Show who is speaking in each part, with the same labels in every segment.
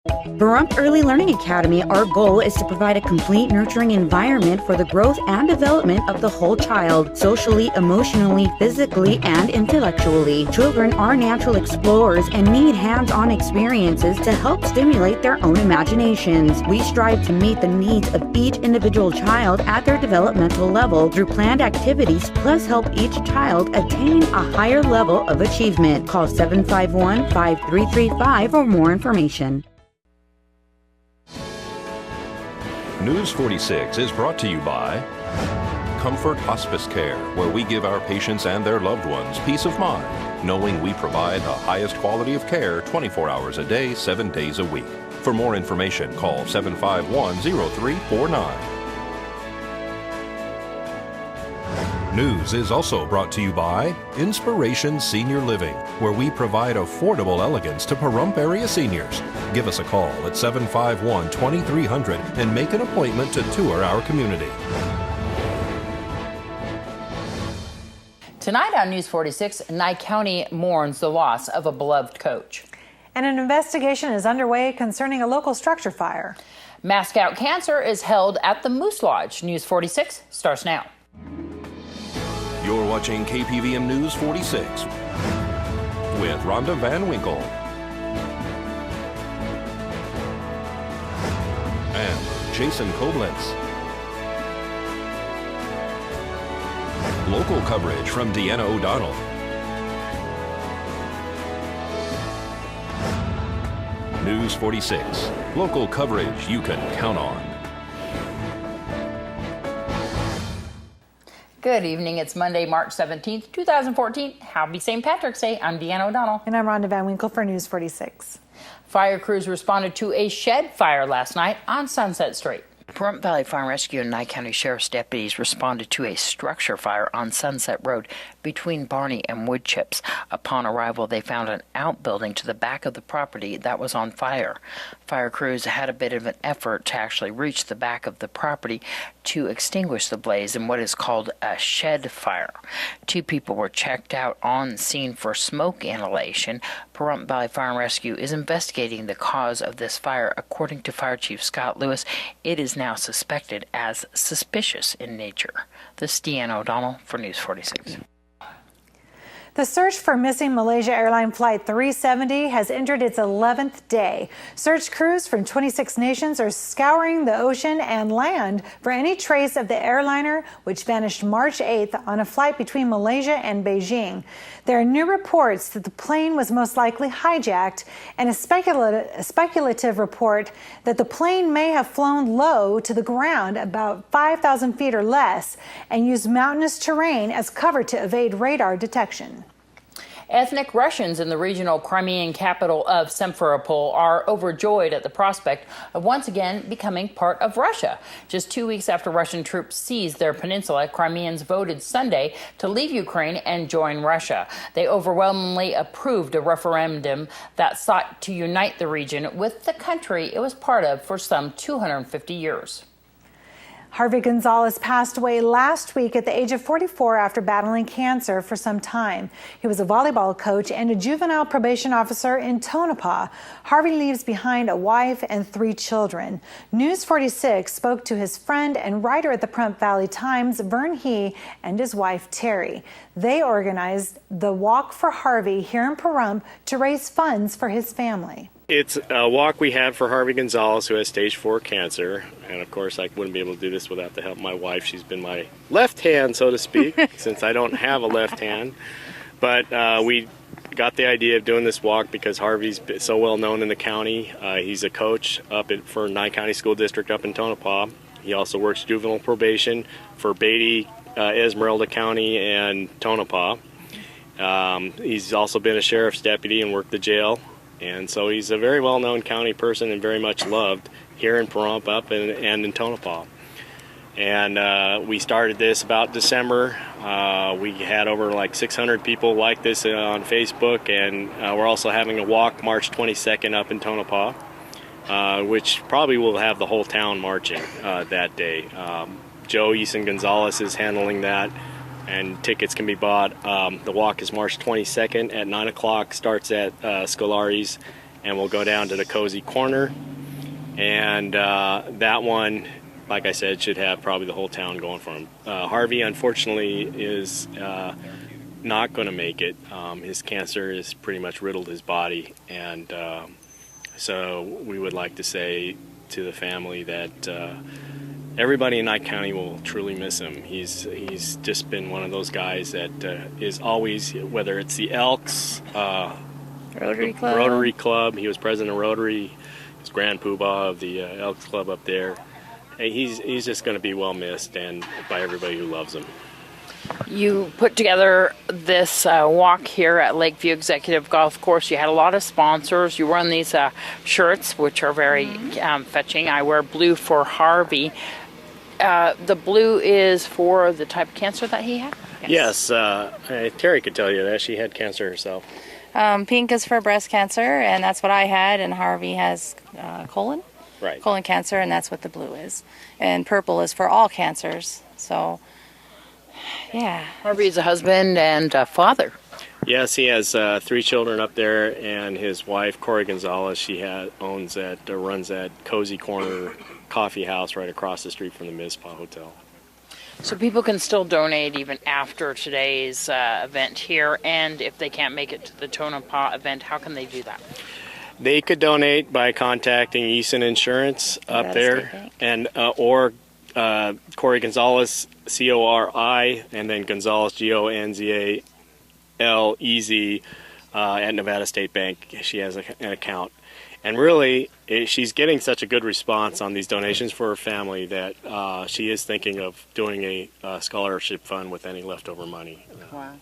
Speaker 1: Pahrump Early Learning Academy, our goal is to provide a complete nurturing environment for the growth and development of the whole child, socially, emotionally, physically, and intellectually. Children are natural explorers and need hands-on experiences to help stimulate their own imaginations. We strive to meet the needs of each individual child at their developmental level through planned activities, plus help each child attain a higher level of achievement. Call 751-5335 for more information.
Speaker 2: News 46 is brought to you by Comfort Hospice Care, where we give our patients and their loved ones peace of mind, knowing we provide the highest quality of care 24 hours a day, 7 days a week. For more information, call 751-0349. News is also brought to you by Inspiration Senior Living, where we provide affordable elegance to Pahrump area seniors. Give us a call at 751-2300 and make an appointment to tour our community.
Speaker 3: Tonight on News 46, Nye County mourns the loss of a beloved coach.
Speaker 4: And an investigation is underway concerning a local structure fire.
Speaker 3: Mask Out Cancer is held at the Moose Lodge. News 46 starts now.
Speaker 2: You're watching KPVM News 46 with Rhonda Van Winkle and Jason Koblenz. Local coverage from Deanna O'Donnell. News 46. Local coverage you can count on.
Speaker 3: Good evening. It's Monday, March 17th, 2014. Happy St. Patrick's Day. I'm Deanna O'Donnell.
Speaker 4: And I'm Rhonda Van Winkle for News 46.
Speaker 3: Fire crews responded to a shed fire last night on Sunset Street. Pahrump Valley Fire and Rescue and Nye County Sheriff's deputies responded to a structure fire on Sunset Road between Barney and Woodchips. Upon arrival, they found an outbuilding to the back of the property that was on fire. Fire crews had a bit of an effort to actually reach the back of the property to extinguish the blaze in what is called a shed fire. 2 people were checked out on scene for smoke inhalation. Pahrump Valley Fire and Rescue is investigating the cause of this fire. According to Fire Chief Scott Lewis, it is now suspected as suspicious in nature. This is Deanna O'Donnell for News 46.
Speaker 4: The search for missing Malaysia Airline Flight 370 has entered its 11th day. Search crews from 26 nations are scouring the ocean and land for any trace of the airliner, which vanished March 8th on a flight between Malaysia and Beijing. There are new reports that the plane was most likely hijacked and a speculative report that the plane may have flown low to the ground about 5,000 feet or less and used mountainous terrain as cover to evade radar detection.
Speaker 3: Ethnic Russians in the regional Crimean capital of Simferopol are overjoyed at the prospect of once again becoming part of Russia. Just 2 weeks after Russian troops seized their peninsula, Crimeans voted Sunday to leave Ukraine and join Russia. They overwhelmingly approved a referendum that sought to unite the region with the country it was part of for some 250 years.
Speaker 4: Harvey Gonzalez passed away last week at the age of 44 after battling cancer for some time. He was a volleyball coach and a juvenile probation officer in Tonopah. Harvey leaves behind a wife and 3 children. News 46 spoke to his friend and writer at the Pahrump Valley Times, Vern He, and his wife, Terry. They organized the Walk for Harvey here in Pahrump to raise funds for his family.
Speaker 5: It's a walk we had for Harvey Gonzalez, who has stage 4 cancer. And of course, I wouldn't be able to do this without the help of my wife. She's been my left hand, so to speak, since I don't have a left hand. But we got the idea of doing this walk because Harvey's so well known in the county. He's a coach for Nye County School District up in Tonopah. He also works juvenile probation for Beatty, Esmeralda County, and Tonopah. He's also been a sheriff's deputy and worked the jail. And so he's a very well-known county person and very much loved here in Pahrump and in Tonopah. And we started this about December. We had over like 600 people like this on Facebook, and we're also having a walk March 22nd up in Tonopah, which probably will have the whole town marching that day. Joe Eason Gonzalez is handling that, and tickets can be bought. The walk is March 22nd at 9 o'clock, starts at Scolari's, and we'll go down to the Cozy Corner. And that one, like I said, should have probably the whole town going for him. Harvey, unfortunately, is not going to make it. His cancer has pretty much riddled his body, and so we would like to say to the family that everybody in Nye County will truly miss him. He's just been one of those guys that is always, whether it's the Elks, Rotary Club. He was president of Rotary. He's Grand Poobah of the Elks Club up there. Hey, he's just going to be well missed, and by everybody who loves him.
Speaker 3: You put together this walk here at Lakeview Executive Golf Course. You had a lot of sponsors. You run these shirts, which are very fetching. I wear blue for Harvey. The blue is for the type of cancer that he had?
Speaker 5: Yes, Terry could tell you that. She had cancer herself.
Speaker 6: Pink is for breast cancer, and that's what I had, and Harvey has colon cancer, and that's what the blue is. And purple is for all cancers. So, yeah.
Speaker 3: Harvey's a husband and a father.
Speaker 5: Yes, he has 3 children up there, and his wife, Corey Gonzalez, she runs that Cozy Corner coffee house right across the street from the Mizpah Hotel.
Speaker 3: So people can still donate even after today's event here, and if they can't make it to the Tonopah event, how can they do that?
Speaker 5: They could donate by contacting Eason Insurance up there, and or Corey Gonzalez, Cori, and then Gonzalez, Gonzalez, at Nevada State Bank. She has an account. And really, she's getting such a good response on these donations for her family that she is thinking of doing a scholarship fund with any leftover money.
Speaker 3: Wow.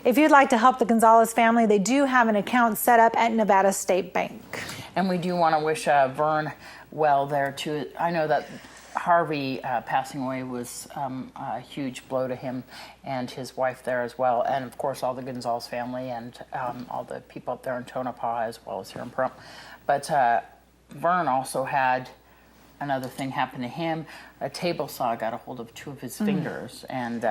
Speaker 4: If you'd like to help the Gonzalez family, they do have an account set up at Nevada State Bank.
Speaker 3: And we do want to wish Vern well there, too. I know that Harvey passing away was a huge blow to him and his wife there as well, and of course all the Gonzalez family and all the people up there in Tonopah as well as here in Pahrump. But Vern also had another thing happen to him. A table saw got a hold of 2 of his fingers, and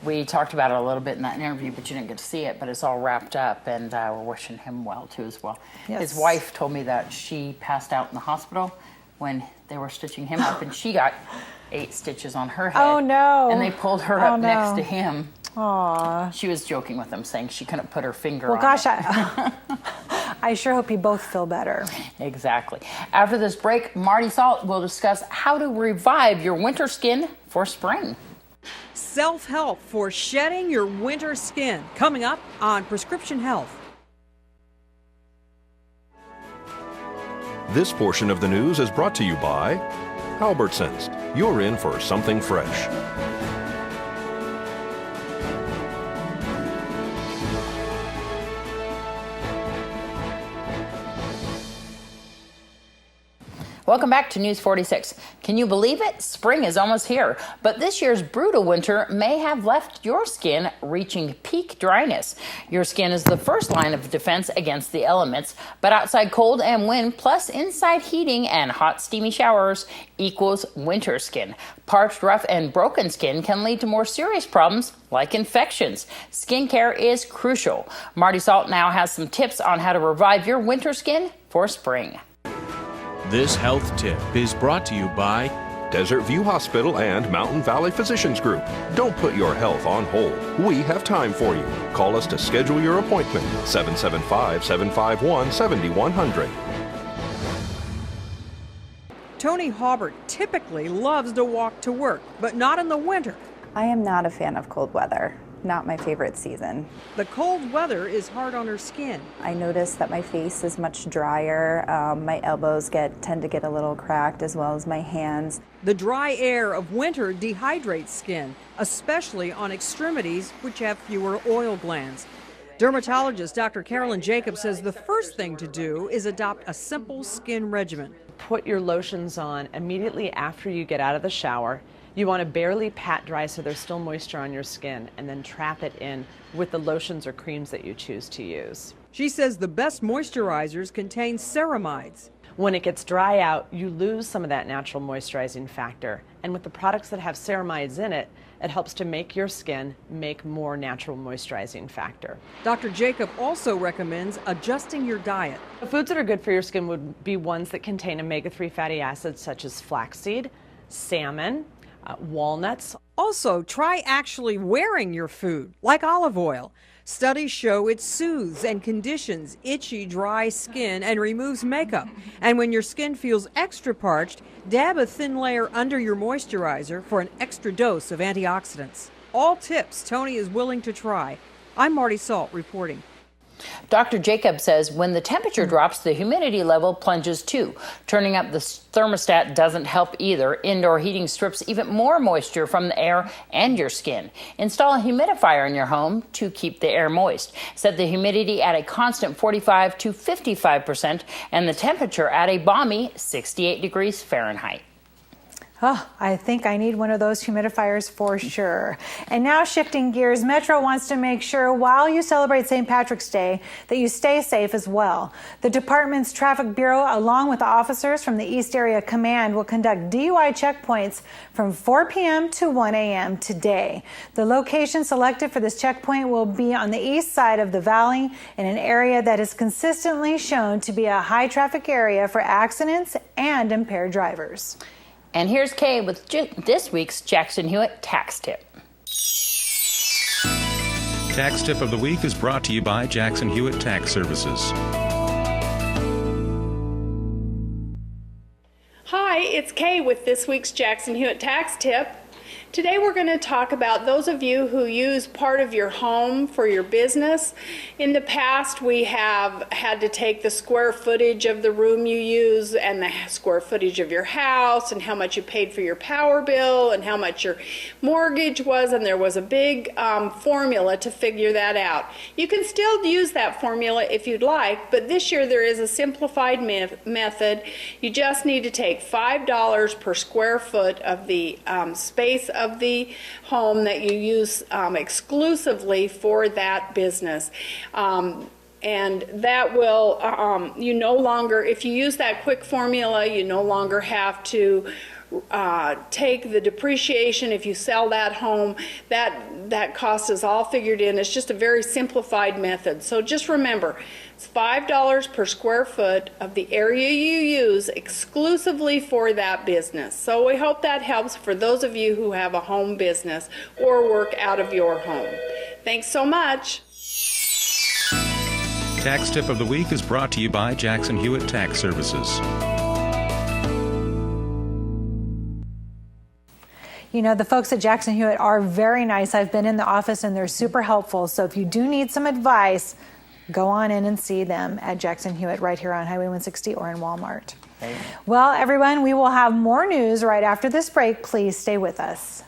Speaker 3: we talked about it a little bit in that interview, but you didn't get to see it, but it's all wrapped up, and we're wishing him well too as well.
Speaker 4: Yes.
Speaker 3: His wife told me that she passed out in the hospital when they were stitching him up, and she got 8 stitches on her head.
Speaker 4: Oh, no.
Speaker 3: And they pulled her up
Speaker 4: no.
Speaker 3: next to him.
Speaker 4: Aw.
Speaker 3: She was joking with him, saying she couldn't put her finger
Speaker 4: Well,
Speaker 3: on
Speaker 4: gosh,
Speaker 3: it.
Speaker 4: I sure hope you both feel better.
Speaker 3: Exactly. After this break, Marty Salt will discuss how to revive your winter skin for spring.
Speaker 7: Self-help for shedding your winter skin. Coming up on Prescription Health.
Speaker 2: This portion of the news is brought to you by Albertsons. You're in for something fresh.
Speaker 3: Welcome back to News 46. Can you believe it? Spring is almost here, but this year's brutal winter may have left your skin reaching peak dryness. Your skin is the first line of defense against the elements, but outside cold and wind plus inside heating and hot steamy showers equals winter skin. Parched, rough, and broken skin can lead to more serious problems like infections. Skincare is crucial. Marty Salt now has some tips on how to revive your winter skin for spring.
Speaker 8: This health tip is brought to you by
Speaker 2: Desert View Hospital and Mountain Valley Physicians Group. Don't put your health on hold. We have time for you. Call us to schedule your appointment. 775-751-7100.
Speaker 7: Tony Haubert typically loves to walk to work, but not in the winter.
Speaker 9: I am not a fan of cold weather. Not my favorite season.
Speaker 7: The cold weather is hard on her skin.
Speaker 9: I notice that my face is much drier. My elbows tend to get a little cracked, as well as my hands.
Speaker 7: The dry air of winter dehydrates skin, especially on extremities which have fewer oil glands. Dermatologist Dr. Carolyn Jacobs says the first thing to do is adopt a simple skin regimen.
Speaker 10: Put your lotions on immediately after you get out of the shower. You want to barely pat dry so there's still moisture on your skin, and then trap it in with the lotions or creams that you choose to use.
Speaker 7: She says the best moisturizers contain ceramides.
Speaker 10: When it gets dry out, you lose some of that natural moisturizing factor. And with the products that have ceramides in it, it helps to make your skin make more natural moisturizing factor.
Speaker 7: Dr. Jacob also recommends adjusting your diet.
Speaker 10: The foods that are good for your skin would be ones that contain omega-3 fatty acids such as flaxseed, salmon, walnuts.
Speaker 7: Also, try actually wearing your food, like olive oil. Studies show it soothes and conditions itchy, dry skin and removes makeup. And when your skin feels extra parched, dab a thin layer under your moisturizer for an extra dose of antioxidants. All tips Tony is willing to try. I'm Marty Salt reporting.
Speaker 3: Dr. Jacob says when the temperature drops, the humidity level plunges too. Turning up the thermostat doesn't help either. Indoor heating strips even more moisture from the air and your skin. Install a humidifier in your home to keep the air moist. Set the humidity at a constant 45 to 55% and the temperature at a balmy 68 degrees Fahrenheit.
Speaker 4: Oh, I think I need one of those humidifiers for sure. And now shifting gears, Metro wants to make sure while you celebrate St. Patrick's Day that you stay safe as well. The department's Traffic Bureau, along with officers from the East Area Command, will conduct DUI checkpoints from 4 p.m. to 1 a.m. today. The location selected for this checkpoint will be on the east side of the valley in an area that is consistently shown to be a high traffic area for accidents and impaired drivers.
Speaker 3: And here's Kay with this week's Jackson Hewitt Tax Tip.
Speaker 11: Tax Tip of the Week is brought to you by Jackson Hewitt Tax Services.
Speaker 12: Hi, it's Kay with this week's Jackson Hewitt Tax Tip. Today we're going to talk about those of you who use part of your home for your business. In the past, we have had to take the square footage of the room you use and the square footage of your house and how much you paid for your power bill and how much your mortgage was, and there was a big formula to figure that out. You can still use that formula if you'd like, but this year there is a simplified method. You just need to take $5 per square foot of the space of the home that you use exclusively for that business. And that will, you no longer, if you use that quick formula, you no longer have to take the depreciation if you sell that home. That cost is all figured in. It's just a very simplified method. So just remember, it's $5 per square foot of the area you use exclusively for that business. So we hope that helps for those of you who have a home business or work out of your home. Thanks so much.
Speaker 11: Tax Tip of the Week is brought to you by Jackson Hewitt Tax Services.
Speaker 4: You know, the folks at Jackson Hewitt are very nice. I've been in the office and they're super helpful. So if you do need some advice, go on in and see them at Jackson Hewitt right here on Highway 160 or in Walmart. Well, everyone, we will have more news right after this break. Please stay with us.